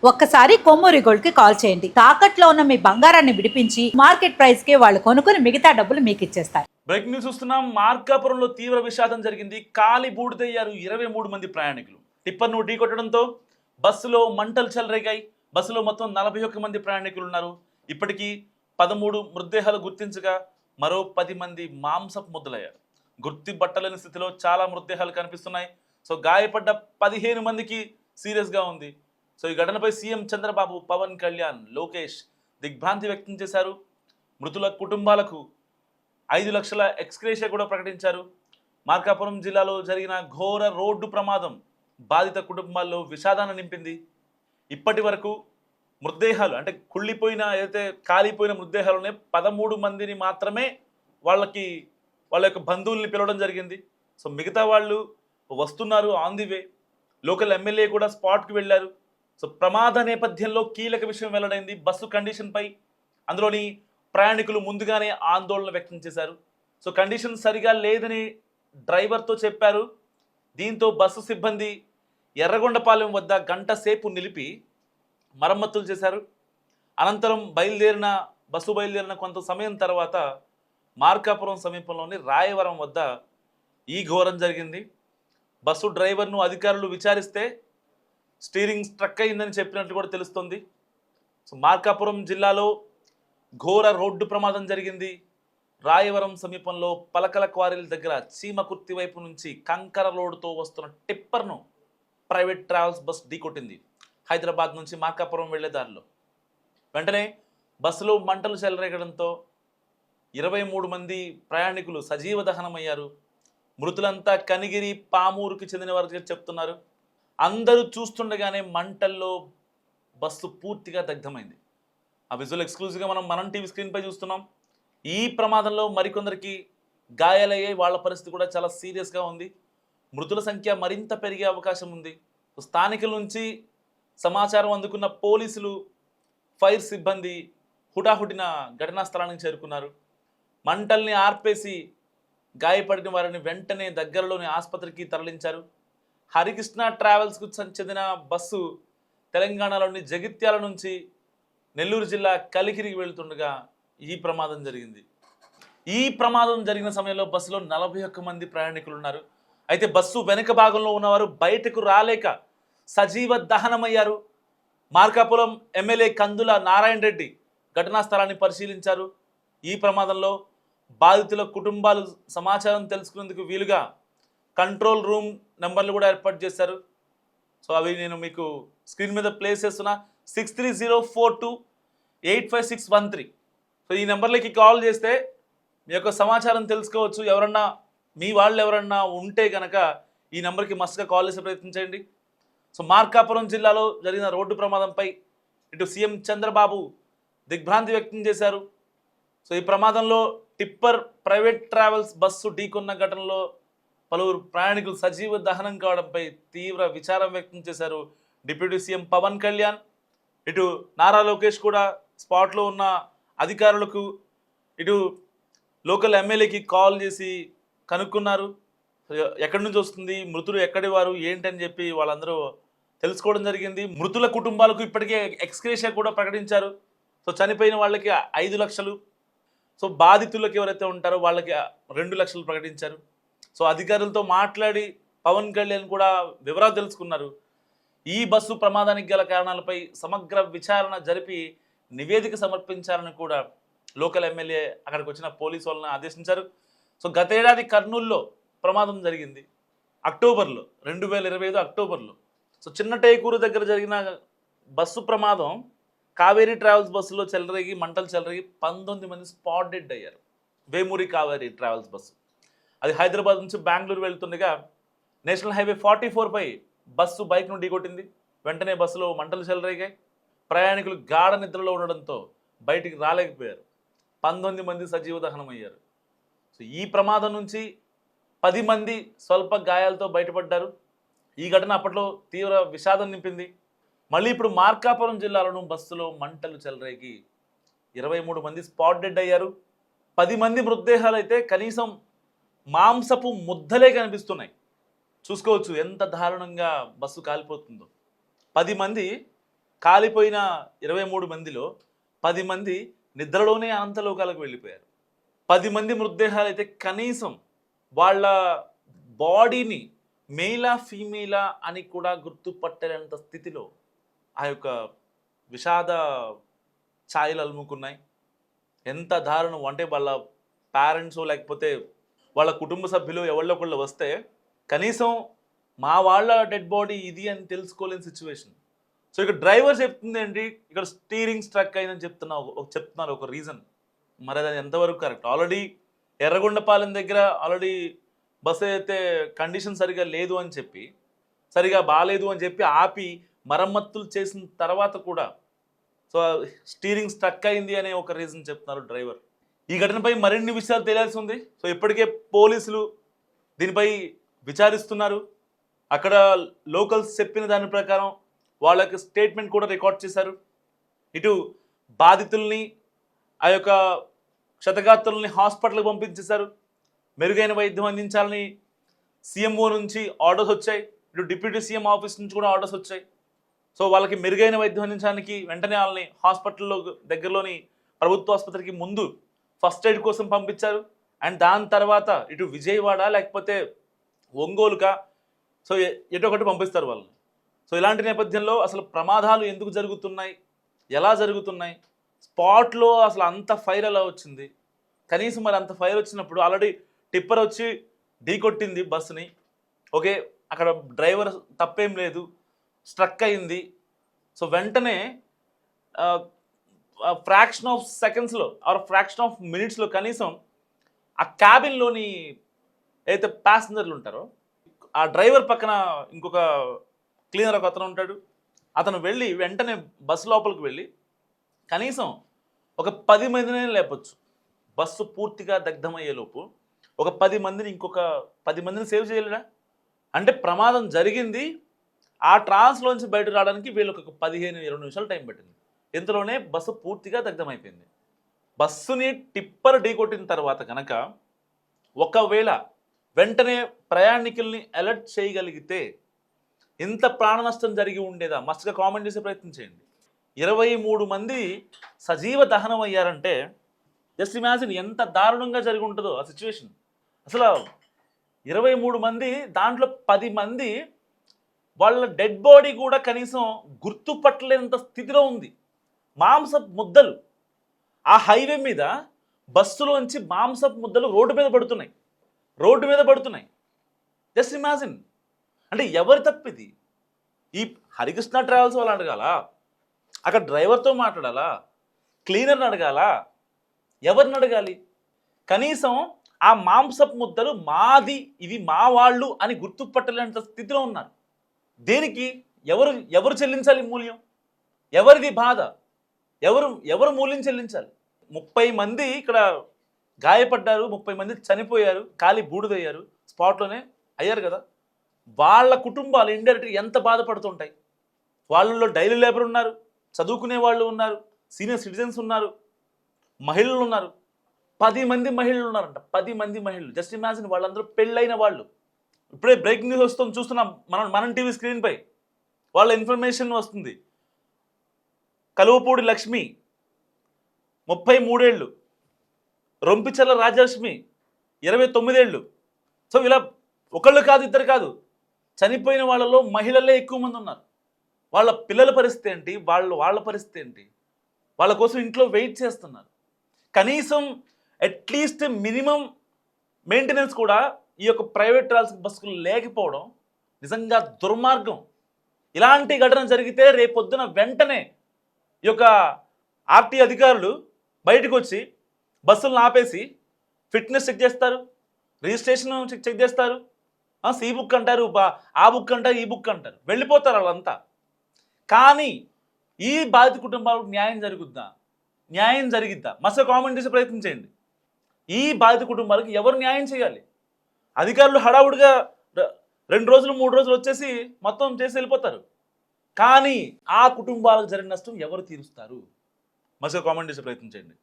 ఒక్కసారి కొమ్మూరి గోల్డ్ కి కాల్ చేయండి. తాకట్లో ఉన్న మీ బంగారాన్ని విడిపించి మార్కెట్ ప్రైస్ కి వాళ్ళు కొనుక్కుని మిగతా డబ్బులు మీకు ఇచ్చేస్తారు. బ్రేక్ న్యూస్ చూస్తున్నాం. మార్కాపురంలో తీవ్ర విషాదం జరిగింది. కాలి బూడిదయ్యారు 23 మంది ప్రయాణికులు. టిప్పర్ను ఢీకొట్టడంతో బస్సులో మంటలు చెలరేగాయి. బస్సులో మొత్తం 41 మంది ప్రయాణికులు ఉన్నారు. ఇప్పటికీ 13 మృతదేహాలు గుర్తించగా మరో 10 మంది మాంసపు ముద్దలయ్యారు. గుర్తుపట్టలేని స్థితిలో చాలా మృతదేహాలు కనిపిస్తున్నాయి. సో గాయపడ్డ 15 మందికి సీరియస్గా ఉంది. సో ఈ ఘటనపై సీఎం చంద్రబాబు, పవన్ కళ్యాణ్, లోకేష్ దిగ్భ్రాంతి వ్యక్తం చేశారు. మృతుల కుటుంబాలకు 5 లక్షల ఎక్స్గ్రేషియా కూడా ప్రకటించారు. మార్కాపురం జిల్లాలో జరిగిన ఘోర రోడ్డు ప్రమాదం బాధిత కుటుంబాల్లో విషాదాన్ని నింపింది. ఇప్పటి వరకు మృతదేహాలు అంటే కుళ్ళిపోయిన ఏదైతే కాలిపోయిన మృతదేహాలునే 13 మందిని మాత్రమే వాళ్ళ యొక్క బంధువుల్ని పిలవడం జరిగింది. సో మిగతా వాళ్ళు వస్తున్నారు, on the way. Local MLA కూడా స్పాట్కి వెళ్ళారు. సో ప్రమాద నేపథ్యంలో కీలక విషయం వెల్లడైంది. బస్సు కండిషన్పై అందులోని ప్రయాణికులు ముందుగానే ఆందోళన వ్యక్తం చేశారు. సో కండిషన్ సరిగా లేదని డ్రైవర్తో చెప్పారు. దీంతో బస్సు సిబ్బంది ఎర్రగొండపాలెం వద్ద గంట సేపు నిలిపి మరమ్మతులు చేశారు. అనంతరం బస్సు బయలుదేరిన కొంత సమయం తర్వాత మార్కాపురం సమీపంలోని రాయవరం వద్ద ఈ ఘోరం జరిగింది. బస్సు డ్రైవర్ను అధికారులు విచారిస్తే స్టీరింగ్ స్ట్రక్ అయిందని చెప్పినట్లు కూడా తెలుస్తుంది. సో మార్కాపురం జిల్లాలో ఘోర రోడ్డు ప్రమాదం జరిగింది. రాయవరం సమీపంలో పలకల క్వారీల దగ్గర చీమకుర్తి వైపు నుంచి కంకర లోడుతో వస్తున్న టిప్పర్ను ప్రైవేట్ ట్రావెల్స్ బస్ ఢీకొట్టింది. హైదరాబాద్ నుంచి మార్కాపురం వెళ్లే దారిలో వెంటనే బస్సులో మంటలు చెలరేగడంతో 23 మంది ప్రయాణికులు సజీవ దహనమయ్యారు. మృతులంతా కనిగిరి, పామూరుకి చెందిన వారికి చెప్తున్నారు. అందరూ చూస్తుండగానే మంటల్లో బస్సు పూర్తిగా దగ్ధమైంది. ఆ విజువల్ ఎక్స్క్లూజివ్గా మనం టీవీ స్క్రీన్పై చూస్తున్నాం. ఈ ప్రమాదంలో మరికొందరికి గాయాలయ్యాయి. వాళ్ళ పరిస్థితి కూడా చాలా సీరియస్గా ఉంది. మృతుల సంఖ్య మరింత పెరిగే అవకాశం ఉంది. స్థానికుల నుంచి సమాచారం అందుకున్న పోలీసులు, ఫైర్ సిబ్బంది హుటాహుటిన ఘటనా స్థలానికి చేరుకున్నారు. మంటల్ని ఆర్పేసి గాయపడిన వారిని వెంటనే దగ్గరలోని ఆసుపత్రికి తరలించారు. హరికృష్ణ ట్రావెల్స్కు చెందిన బస్సు తెలంగాణలోని జగిత్యాల నుంచి నెల్లూరు జిల్లా కలికిరికి వెళ్తుండగా ఈ ప్రమాదం జరిగింది. ఈ ప్రమాదం జరిగిన సమయంలో బస్సులో 41 మంది ప్రయాణికులు ఉన్నారు. అయితే బస్సు వెనుక భాగంలో ఉన్నవారు బయటకు రాలేక సజీవ దహనమయ్యారు. మార్కాపురం ఎమ్మెల్యే కందుల నారాయణ రెడ్డి ఘటనా స్థలాన్ని పరిశీలించారు. ఈ ప్రమాదంలో బాధితుల కుటుంబాలు సమాచారం తెలుసుకునేందుకు వీలుగా కంట్రోల్ రూమ్ నెంబర్లు కూడా ఏర్పాటు చేశారు. సో అవి నేను మీకు స్క్రీన్ మీద ప్లేస్ చేస్తున్నా. 6304285613. సో ఈ నెంబర్లకి కాల్ చేస్తే మీ యొక్క సమాచారం తెలుసుకోవచ్చు. ఎవరన్నా మీ వాళ్ళు ఎవరన్నా ఉంటే కనుక ఈ నెంబర్కి మస్ట్గా కాల్ చేసే ప్రయత్నం చేయండి. సో మార్కాపురం జిల్లాలో జరిగిన రోడ్డు ప్రమాదంపై ఇటు సీఎం చంద్రబాబు దిగ్భ్రాంతి వ్యక్తం చేశారు. సో ఈ ప్రమాదంలో టిప్పర్ ప్రైవేట్ ట్రావెల్స్ బస్సు ఢీకొన్న ఘటనలో పలువురు ప్రయాణికులు సజీవ దహనం కావడంపై తీవ్ర విచారం వ్యక్తం చేశారు డిప్యూటీ సీఎం పవన్ కళ్యాణ్. ఇటు నారా లోకేష్ కూడా స్పాట్లో ఉన్న అధికారులకు, ఇటు లోకల్ ఎమ్మెల్యేకి కాల్ చేసి కనుక్కున్నారు. ఎక్కడి నుంచి వస్తుంది, మృతులు ఎక్కడి వారు ఏంటని చెప్పి వాళ్ళందరూ తెలుసుకోవడం జరిగింది. మృతుల కుటుంబాలకు ఇప్పటికే ఎక్స్గ్రేషియా కూడా ప్రకటించారు. సో చనిపోయిన వాళ్ళకి 5 లక్షలు, సో బాధితులకు ఎవరైతే ఉంటారో వాళ్ళకి 2 లక్షలు ప్రకటించారు. సో అధికారులతో మాట్లాడి పవన్ కళ్యాణ్ కూడా వివరాలు తెలుసుకున్నారు. ఈ బస్సు ప్రమాదానికి గల కారణాలపై సమగ్ర విచారణ జరిపి నివేదిక సమర్పించాలని కూడా లోకల్ ఎమ్మెల్యే అక్కడికి వచ్చిన పోలీసు వాళ్ళని ఆదేశించారు. సో గతేడాది కర్నూలులో ప్రమాదం జరిగింది అక్టోబర్లో, 2025 అక్టోబర్లో. సో చిన్న టేకూరు దగ్గర జరిగిన బస్సు ప్రమాదం కావేరీ ట్రావెల్స్ బస్సులో మంటలు చెలరేగి 19 మంది స్పాట్ డెడ్ అయ్యారు. వేమూరి కావేరీ ట్రావెల్స్ బస్సు అది హైదరాబాద్ నుంచి బెంగళూరు వెళ్తుండగా నేషనల్ హైవే 44పై బస్సు బైక్ను ఢీకొట్టింది. వెంటనే బస్సులో మంటలు చెలరేగాయి. ప్రయాణికులు గాఢ నిద్రలో ఉండడంతో బయటికి రాలేకపోయారు. 19 మంది సజీవ దహనమయ్యారు. సో ఈ ప్రమాదం నుంచి 10 మంది స్వల్ప గాయాలతో బయటపడ్డారు. ఈ ఘటన అప్పట్లో తీవ్ర విషాదం నింపింది. మళ్ళీ ఇప్పుడు మార్కాపురం జిల్లాలోనూ బస్సులో మంటలు చెలరేగి 23 మంది స్పాట్ డెడ్ అయ్యారు. 10 మంది మృతదేహాలు అయితే కనీసం మాంసపు ముద్దలే కనిపిస్తున్నాయి. చూసుకోవచ్చు ఎంత దారుణంగా బస్సు కాలిపోతుందో. 10 మంది కాలిపోయిన 23 మందిలో 10 మంది నిద్రలోనే అనంతలోకాలకు వెళ్ళిపోయారు. 10 మంది మృతదేహాలు అయితే కనీసం వాళ్ళ బాడీని మెయిలా ఫీమేలా అని కూడా గుర్తుపట్టలేనంత స్థితిలో ఆ యొక్క విషాద ఛాయలు అలుముకున్నాయి. ఎంత దారుణం అంటే వాళ్ళ పేరెంట్స్ లేకపోతే వాళ్ళ కుటుంబ సభ్యులు ఎవరిలో ఒకళ్ళు వస్తే కనీసం మా వాళ్ళ డెడ్ బాడీ ఇది అని తెలుసుకోలేని సిచ్యువేషన్. సో ఇక్కడ డ్రైవర్ చెప్తుంది ఏంటి, ఇక్కడ స్టీరింగ్ స్ట్రక్ అయిందని చెప్తున్నారు ఒక రీజన్. మరి అది ఎంతవరకు కరెక్ట్? ఆల్రెడీ ఎర్రగొండపాలెం దగ్గర ఆల్రెడీ బస్సు అయితే కండిషన్ సరిగా లేదు అని చెప్పి, సరిగా బాగాలేదు అని చెప్పి ఆపి మరమ్మతులు చేసిన తర్వాత కూడా సో స్టీరింగ్ స్ట్రక్ అయింది అనే ఒక రీజన్ చెప్తున్నారు డ్రైవర్. ఈ ఘటనపై మరిన్ని విషయాలు తెలియాల్సి ఉంది. సో ఇప్పటికే పోలీసులు దీనిపై విచారిస్తున్నారు. అక్కడ లోకల్స్ చెప్పిన దాని ప్రకారం వాళ్ళకి స్టేట్మెంట్ కూడా రికార్డ్ చేశారు. ఇటు బాధితుల్ని ఆ యొక్క క్షతగాత్రుల్ని హాస్పిటల్కి పంపించేశారు. మెరుగైన వైద్యం అందించాలని సీఎంఓ నుంచి ఆర్డర్స్ వచ్చాయి. ఇటు డిప్యూటీ సీఎం ఆఫీస్ నుంచి కూడా ఆర్డర్స్ వచ్చాయి. సో వాళ్ళకి మెరుగైన వైద్యం అందించడానికి వెంటనే వాళ్ళని హాస్పిటల్లో దగ్గరలోని ప్రభుత్వ ఆసుపత్రికి ముందు ఫస్ట్ ఎయిడ్ కోసం పంపించారు. అండ్ దాని తర్వాత ఇటు విజయవాడ లేకపోతే ఒంగోలుగా సో ఎటు ఒకటి పంపిస్తారు వాళ్ళని. సో ఇలాంటి నేపథ్యంలో అసలు ప్రమాదాలు ఎందుకు జరుగుతున్నాయి, ఎలా జరుగుతున్నాయి, స్పాట్లో అసలు అంత ఫైర్ ఎలా వచ్చింది, కనీసం మరి అంత ఫైర్ వచ్చినప్పుడు ఆల్రెడీ టిప్పర్ వచ్చి ఢీకొట్టింది బస్సుని. ఓకే, అక్కడ డ్రైవర్ తప్పేం లేదు, స్ట్రక్ అయింది. సో వెంటనే ఫ్రాక్షన్ ఆఫ్ సెకండ్స్లో ఆర్ ఫ్రాక్షన్ ఆఫ్ మినిట్స్లో కనీసం ఆ క్యాబిన్లోని అయితే ప్యాసింజర్లు ఉంటారో ఆ డ్రైవర్ పక్కన ఇంకొక క్లీనర్ ఒక అతను ఉంటాడు. అతను వెళ్ళి వెంటనే బస్సు లోపలికి వెళ్ళి కనీసం ఒక 10 మందినే లేపొచ్చు. బస్సు పూర్తిగా దగ్ధమయ్యేలోపు ఒక 10 మందిని ఇంకొక 10 మందిని సేవ్ చేయలేడా? అంటే ప్రమాదం జరిగింది, ఆ ట్రాన్స్లోంచి బయట రావడానికి వీళ్ళకి ఒక 15-20 నిమిషాలు టైం పట్టింది. ఇంతలోనే బస్సు పూర్తిగా దగ్ధమైపోయింది. బస్సుని టిప్పర్ ఢీకొట్టిన తర్వాత కనుక ఒకవేళ వెంటనే ప్రయాణికుల్ని అలర్ట్ చేయగలిగితే ఇంత ప్రాణ నష్టం జరిగి ఉండేదా? మస్తుగా కామెంట్ చేసే ప్రయత్నం చేయండి. 23 మంది సజీవ దహనం అయ్యారంటే జస్ట్ ఇమాజిన్ ఎంత దారుణంగా జరిగి ఉంటుందో ఆ సిచ్యువేషన్. అసలు 23 మంది, దాంట్లో 10 మంది వాళ్ళ డెడ్ బాడీ కూడా కనీసం గుర్తుపట్టలేనంత స్థితిలో ఉంది. మాంసపు ముద్దలు ఆ హైవే మీద బస్సులోంచి మాంసపు ముద్దలు రోడ్డు మీద పడుతున్నాయి. Just imagine. అంటే ఎవరి తప్పిది? ఈ హరికృష్ణ ట్రావెల్స్ వాళ్ళు అడగాల, అక్కడ డ్రైవర్తో మాట్లాడాలా, క్లీనర్ని అడగాలా, ఎవరిని అడగాలి? కనీసం ఆ మాంసపు ముద్దలు మాది, ఇవి మా వాళ్ళు అని గుర్తుపట్టలేనంత స్థితిలో ఉన్నారు. దేనికి? ఎవరు చెల్లించాలి మూల్యం? ఎవరిది బాధ? ఎవరు మూల్యం చెల్లించాలి? 30 మంది ఇక్కడ గాయపడ్డారు, 30 మంది చనిపోయారు, కాలి బూడిదయ్యారు, స్పాట్లోనే అయ్యారు కదా. వాళ్ళ కుటుంబాలు ఇండైరెక్ట్గా ఎంత బాధపడుతుంటాయి? వాళ్ళలో డైలీ లేబర్ ఉన్నారు, చదువుకునే వాళ్ళు ఉన్నారు, సీనియర్ సిటిజన్స్ ఉన్నారు, మహిళలు ఉన్నారు. 10 మంది మహిళలు ఉన్నారంట. 10 మంది మహిళలు. Just imagine. వాళ్ళందరూ పెళ్ళైన వాళ్ళు. ఇప్పుడే బ్రేకింగ్ న్యూస్ వస్తుంది, చూస్తున్నాం మనం టీవీ స్క్రీన్పై. వాళ్ళ ఇన్ఫర్మేషన్ వస్తుంది. కలువపూడి లక్ష్మి 33 ఏళ్ళు, రొంపిచర్ల రాజలక్ష్మి 29 ఏళ్ళు. సో ఇలా ఒకళ్ళు కాదు, ఇద్దరు కాదు, చనిపోయిన వాళ్ళలో మహిళలే ఎక్కువ మంది ఉన్నారు. వాళ్ళ పిల్లల పరిస్థితి ఏంటి, వాళ్ళ పరిస్థితి ఏంటి? వాళ్ళ కోసం ఇంట్లో వెయిట్ చేస్తున్నారు. కనీసం అట్లీస్ట్ మినిమం మెయింటెనెన్స్ కూడా ఈ యొక్క ప్రైవేట్ ట్రావెల్స్ బస్సులు లేకపోవడం నిజంగా దుర్మార్గం. ఇలాంటి ఘటన జరిగితే రేపొద్దున వెంటనే ఈ యొక్క ఆర్టీ అధికారులు బయటకు వచ్చి బస్సులను ఆపేసి ఫిట్నెస్ చెక్ చేస్తారు, రిజిస్ట్రేషన్ చెక్ చేస్తారు, సి బుక్ అంటారు, ఆ బుక్ అంటారు, ఈ బుక్ అంటారు, వెళ్ళిపోతారు వాళ్ళంతా. కానీ ఈ బాధిత కుటుంబాలకు న్యాయం జరిగిద్దా? మస్తు కామెంట్ చేసే ప్రయత్నం చేయండి. ఈ బాధిత కుటుంబాలకు ఎవరు న్యాయం చేయాలి? అధికారులు హడావుడిగా 2 రోజులు 3 రోజులు వచ్చేసి మొత్తం చేసి వెళ్ళిపోతారు. కానీ ఆ కుటుంబాలకు జరిగిన నష్టం ఎవరు తీరుస్తారు? మస్తు కామెంట్ చేసే ప్రయత్నం చేయండి.